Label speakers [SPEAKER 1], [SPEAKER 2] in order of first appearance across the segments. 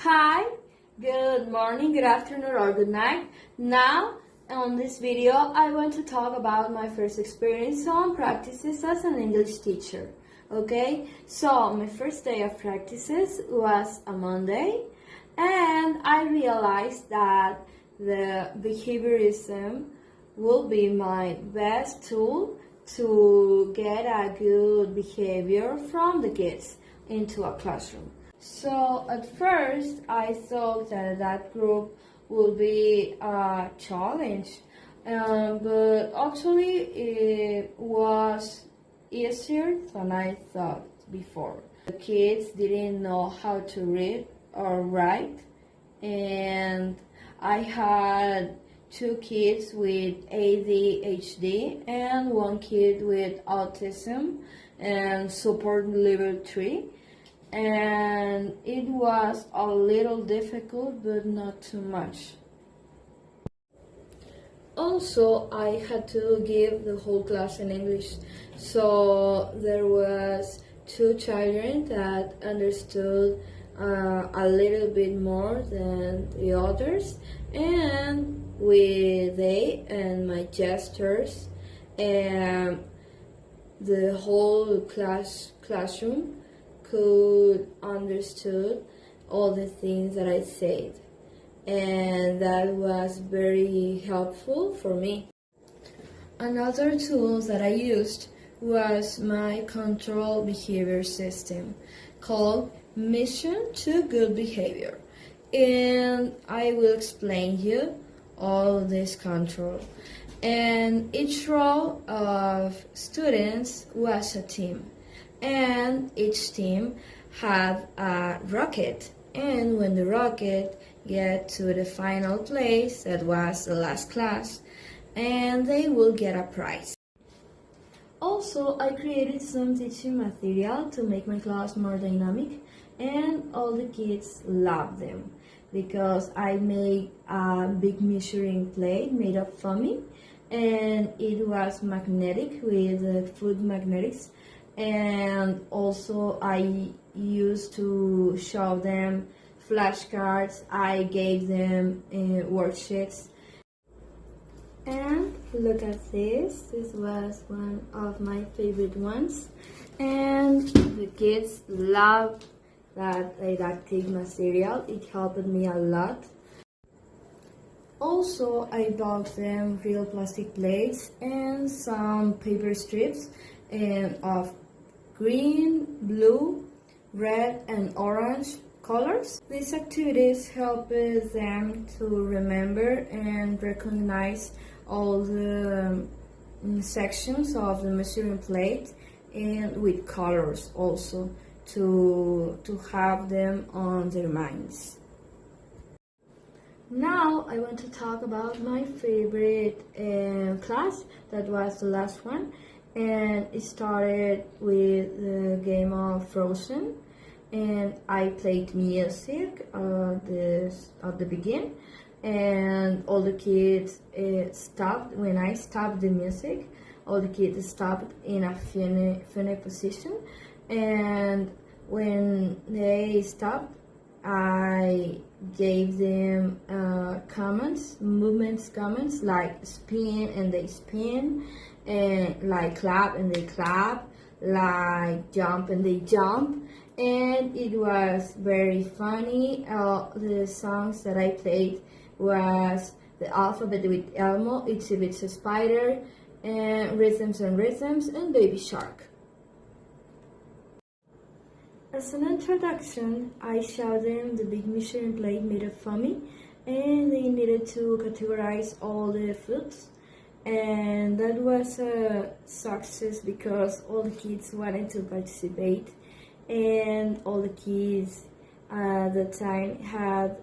[SPEAKER 1] Hi, good morning, good afternoon, or good night. Now, on this video, I want to talk about my first experience on practices as an English teacher. Okay, so my first day of practices was a Monday, and I realized that the behaviorism will be my best tool to get a good behavior from the kids into a classroom. So at first I thought that group would be a challenge, but actually it was easier than I thought before. The kids didn't know how to read or write, and I had two kids with ADHD and one kid with autism and support level 3, and it was a little difficult but not too much. Also, I had to give the whole class in English, so there was two children that understood a little bit more than the others, and with they and my gestures and the whole classroom could understood all the things that I said, and that was very helpful for me. Another tool that I used was my control behavior system called Mission to Good Behavior, and I will explain you all this control. And each row of students was a team, and each team had a rocket, and when the rocket get to the final place, that was the last class, and they will get a prize. Also, I created some teaching material to make my class more dynamic, and all the kids loved them because I made a big measuring plate made of foamy, and it was magnetic with food magnetics, and also I used to show them flashcards. I gave them worksheets. And look at this. This was one of my favorite ones, and the kids loved that didactic material. It helped me a lot. Also, I bought them real plastic plates and some paper strips of green, blue, red, and orange colors. These activities help them to remember and recognize all the sections of the measuring plate, and with colors also to have them on their minds. Now I want to talk about my favorite class. That was the last one, and it started with the game of Frozen, and I played music at the beginning, and all the kids stopped. When I stopped the music, all the kids stopped in a funny position, and when they stopped, I gave them movements comments, like spin and they spin, and like clap and they clap, like jump and they jump, and it was very funny. The songs that I played was the alphabet with Elmo, Itsy Bitsy Spider, and Rhythms, and Baby Shark. As an introduction, I showed them the big measuring plate made of foamy, and they needed to categorize all the foods, and that was a success because all the kids wanted to participate, and all the kids at the time had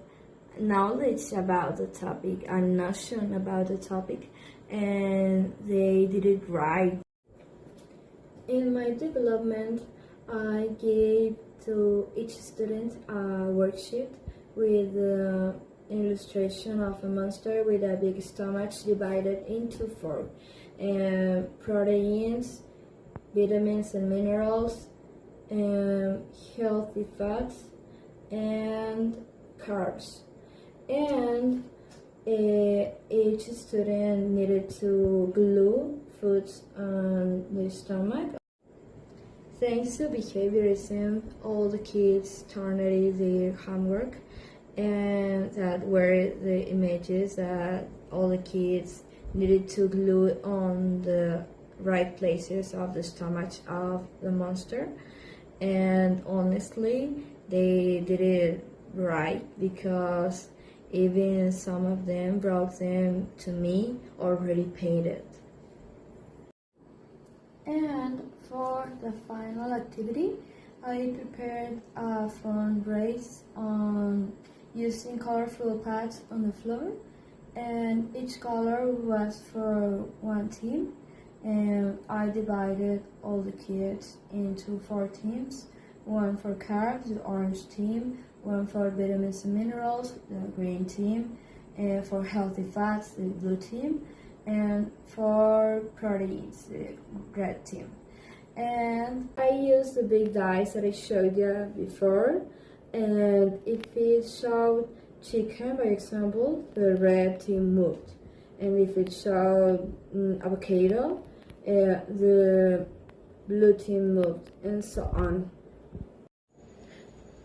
[SPEAKER 1] knowledge about the topic and notion about the topic, and they did it right. In my development, I gave to each student a worksheet with the illustration of a monster with a big stomach divided into 4, and proteins, vitamins and minerals, healthy fats, and carbs. And each student needed to glue foods on the stomach. Thanks to behaviorism, all the kids turned in their homework, and that were the images that all the kids needed to glue on the right places of the stomach of the monster. And honestly, they did it right, because even some of them brought them to me already painted. And for the final activity, I prepared a fun race on using colorful pads on the floor, and each color was for one team, and I divided all the kids into 4 teams, one for carbs, the orange team, one for vitamins and minerals, the green team, and for healthy fats, the blue team, and for proteins, the red team. And I used the big dice that I showed you before, and if it showed chicken, by example, the red team moved, and if it showed avocado, the blue team moved, and so on.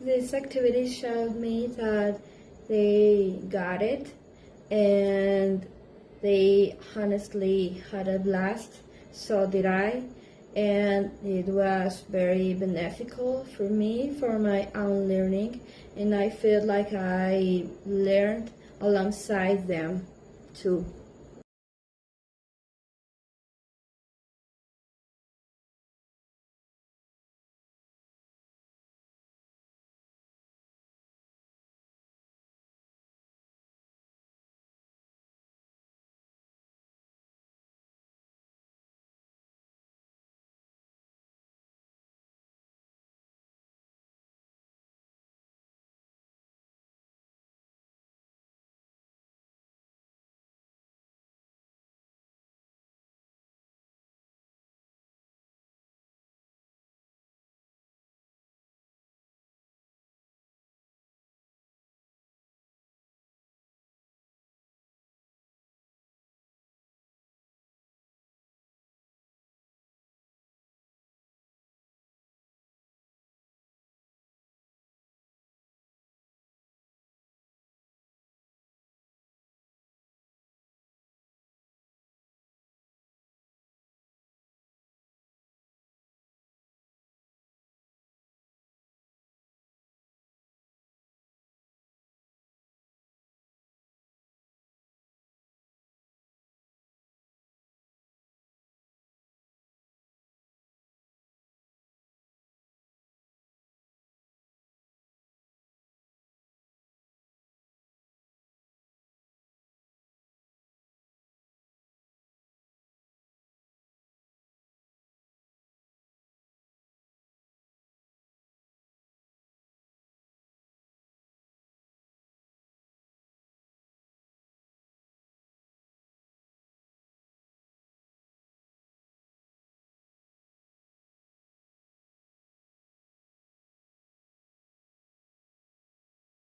[SPEAKER 1] This activity showed me that they got it, and they honestly had a blast. So did I, and it was very beneficial for me for my own learning, and I feel like I learned alongside them too.